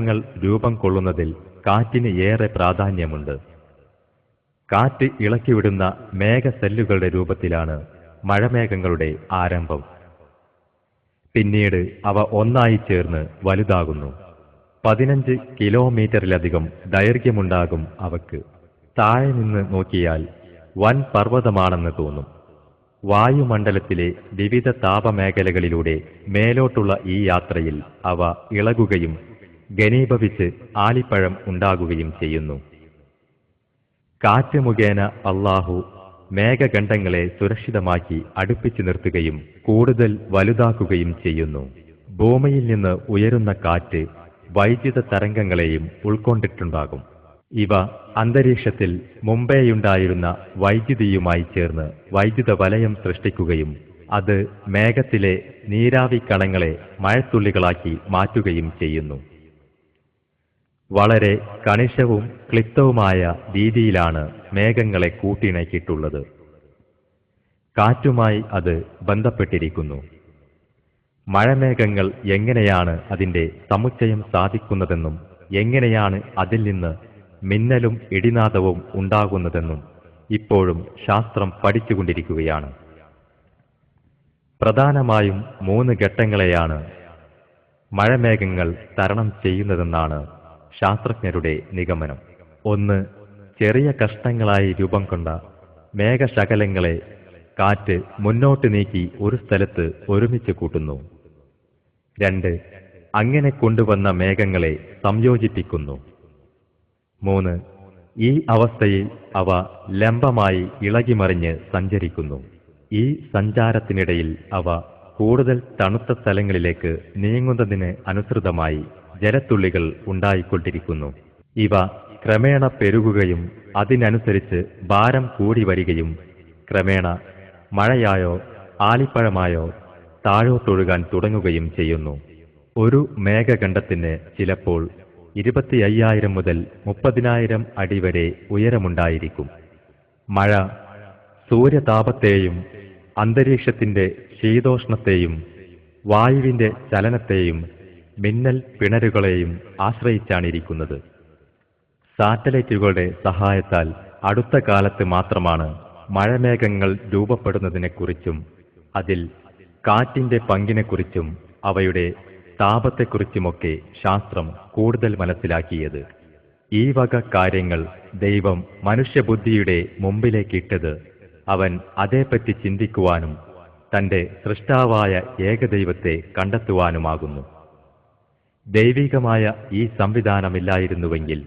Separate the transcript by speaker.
Speaker 1: മഴമേഘങ്ങൾ രൂപം കൊള്ളുന്നതിൽ കാറ്റിന് ഏറെ പ്രാധാന്യമുണ്ട്. കാറ്റ് ഇളക്കിവിടുന്ന മേഘസെല്ലുകളുടെ രൂപത്തിലാണ് മഴമേഘങ്ങളുടെ ആരംഭം. പിന്നീട് അവ ഒന്നായി ചേർന്ന് വലുതാകുന്നു. 15 കിലോമീറ്ററിലധികം ദൈർഘ്യമുണ്ടാകും അവക്ക്. താഴെ നിന്ന് നോക്കിയാൽ വൻ പർവ്വതമാണെന്ന് തോന്നും. വായുമണ്ഡലത്തിലെ വിവിധ താപമേഖലകളിലൂടെ മേലോട്ടുള്ള ഈ യാത്രയിൽ അവ ഇളകുകയും ഘനീഭവിച്ച് ആലിപ്പഴം ഉണ്ടാകുകയും ചെയ്യുന്നു. കാറ്റ് മുഖേന അല്ലാഹു മേഘഖണ്ഡങ്ങളെ സുരക്ഷിതമാക്കി അടുപ്പിച്ചു നിർത്തുകയും കൂടുതൽ വലുതാക്കുകയും ചെയ്യുന്നു. ഭൂമിയിൽ നിന്ന് ഉയരുന്ന കാറ്റ് വൈദ്യുത തരംഗങ്ങളെയും ഉൾക്കൊണ്ടിട്ടുണ്ടാകും. ഇവ അന്തരീക്ഷത്തിൽ മുമ്പേയുണ്ടായിരുന്ന വൈദ്യുതിയുമായി ചേർന്ന് വൈദ്യുത വലയം സൃഷ്ടിക്കുകയും അത് മേഘത്തിലെ നീരാവി കണങ്ങളെ മഴത്തുള്ളികളാക്കി മാറ്റുകയും ചെയ്യുന്നു. വളരെ കണിശവും ക്ലിപ്തവുമായ രീതിയിലാണ് മേഘങ്ങളെ കൂട്ടിയിണക്കിയിട്ടുള്ളത്. കാറ്റുമായി അത് ബന്ധപ്പെട്ടിരിക്കുന്നു. മഴമേഘങ്ങൾ എങ്ങനെയാണ് അതിൻ്റെ സമുച്ചയം സാധിക്കുന്നതെന്നും എങ്ങനെയാണ് അതിൽ നിന്ന് മിന്നലും ഇടിനാദവും ഉണ്ടാകുന്നതെന്നും ഇപ്പോഴും ശാസ്ത്രം പഠിച്ചുകൊണ്ടിരിക്കുകയാണ്. പ്രധാനമായും 3 ഘട്ടങ്ങളെയാണ് മഴമേഘങ്ങൾ തരണം ചെയ്യുന്നതെന്നാണ് ശാസ്ത്രജ്ഞരുടെ നിഗമനം. 1. ചെറിയ കഷ്ണങ്ങളായി രൂപം കൊണ്ട മേഘശകലങ്ങളെ കാറ്റ് മുന്നോട്ട് നീക്കി ഒരു സ്ഥലത്ത് ഒരുമിച്ച് കൂട്ടുന്നു. 2. അങ്ങനെ കൊണ്ടുവന്ന മേഘങ്ങളെ സംയോജിപ്പിക്കുന്നു. 3. ഈ അവസ്ഥയിൽ അവ ലംബമായി ഇളകിമറിഞ്ഞ് സഞ്ചരിക്കുന്നു. ഈ സഞ്ചാരത്തിനിടയിൽ അവ കൂടുതൽ തണുത്ത സ്ഥലങ്ങളിലേക്ക് നീങ്ങുന്നതിന് അനുസൃതമായി ജലത്തുള്ളികൾ ഉണ്ടായിക്കൊണ്ടിരിക്കുന്നു. ഇവ ക്രമേണ പെരുകുകയും അതിനനുസരിച്ച് ഭാരം കൂടി വരികയും ക്രമേണ മഴയായോ ആലിപ്പഴമായോ താഴോട്ടൊഴുകാൻ തുടങ്ങുകയും ചെയ്യുന്നു. ഒരു മേഘഖണ്ഡത്തിന് ചിലപ്പോൾ 25,000 മുതൽ 30,000 അടി വരെ ഉയരമുണ്ടായിരിക്കും. മഴ സൂര്യതാപത്തെയും അന്തരീക്ഷത്തിന്റെ ശീതോഷ്ണത്തെയും വായുവിന്റെ ചലനത്തെയും മിന്നൽ പിണരുകളെയും ആശ്രയിച്ചാണിരിക്കുന്നത്. സാറ്റലൈറ്റുകളുടെ സഹായത്താൽ അടുത്ത കാലത്ത് മാത്രമാണ് മഴമേഘങ്ങൾ രൂപപ്പെടുന്നതിനെക്കുറിച്ചും അതിൽ കാറ്റിന്റെ പങ്കിനെക്കുറിച്ചും അവയുടെ താപത്തെക്കുറിച്ചുമൊക്കെ ശാസ്ത്രം കൂടുതൽ മനസ്സിലാക്കിയത്. ഈ വക കാര്യങ്ങൾ ദൈവം മനുഷ്യബുദ്ധിയുടെ മുമ്പിലേക്കിട്ടത് അവൻ അതേപ്പറ്റി ചിന്തിക്കുവാനും തന്റെ സൃഷ്ടാവായ ഏകദൈവത്തെ കണ്ടെത്തുവാനുമാകുന്നു. ദൈവികമായ ഈ സംവിധാനമില്ലായിരുന്നുവെങ്കിൽ